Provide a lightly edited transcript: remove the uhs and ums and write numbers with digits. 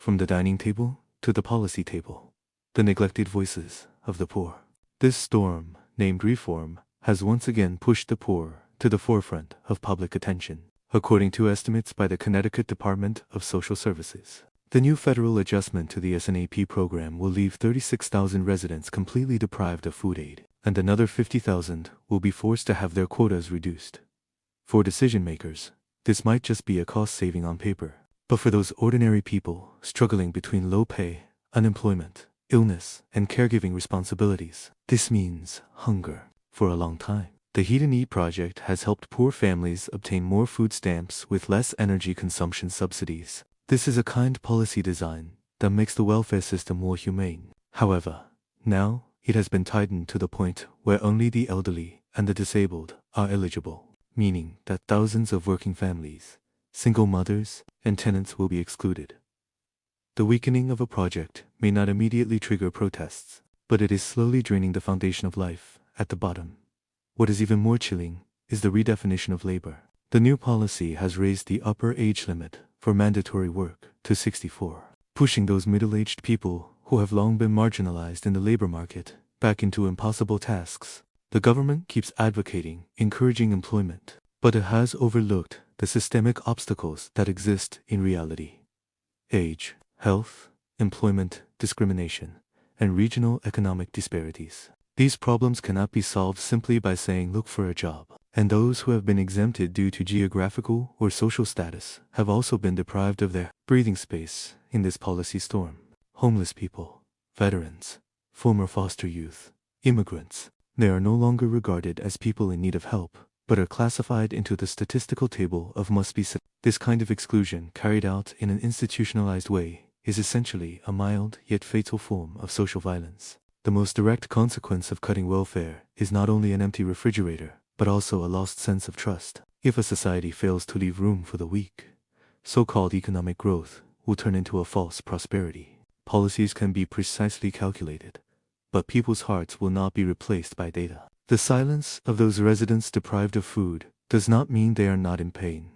from the dining table to the policy table. The neglected voices of the poor. This storm, named reform, has once again pushed the poor to the forefront of public attention, according to estimates by the Connecticut Department of Social Services. The new federal adjustment to the SNAP program will leave 36,000 residents completely deprived of food aid, and another 50,000 will be forced to have their quotas reduced. For decision makers, this might just be a cost saving on paper, but for those ordinary people struggling between low pay, unemployment, illness, and caregiving responsibilities, this means hunger. For a long time, the Heat and Eat project has helped poor families obtain more food stamps with less energy consumption subsidies. This is a kind policy design that makes the welfare system more humane. However, now it has been tightened to the point where only the elderly and the disabled are eligible, meaning that thousands of working families, single mothers, and tenants will be excluded. The weakening of a project may not immediately trigger protests, but it is slowly draining the foundation of life at the bottom. What is even more chilling is the redefinition of labor. The new policy has raised the upper age limit for mandatory work to 64, pushing those middle-aged people who have long been marginalized in the labor market back into impossible tasks. The government keeps advocating encouraging employment, but it has overlooked the systemic obstacles that exist in reality. Age, health, employment discrimination, and regional economic disparities. These problems cannot be solved simply by saying look for a job. And those who have been exempted due to geographical or social status have also been deprived of their breathing space in this policy storm. Homeless people, veterans, former foster youth, immigrants, they are no longer regarded as people in need of help, but are classified into the statistical table of must-be. This kind of exclusion carried out in an institutionalized way is essentially a mild yet fatal form of social violence. The most direct consequence of cutting welfare is not only an empty refrigerator, but also a lost sense of trust. If a society fails to leave room for the weak, so-called economic growth will turn into a false prosperity. Policies can be precisely calculated, but people's hearts will not be replaced by data. The silence of those residents deprived of food does not mean they are not in pain.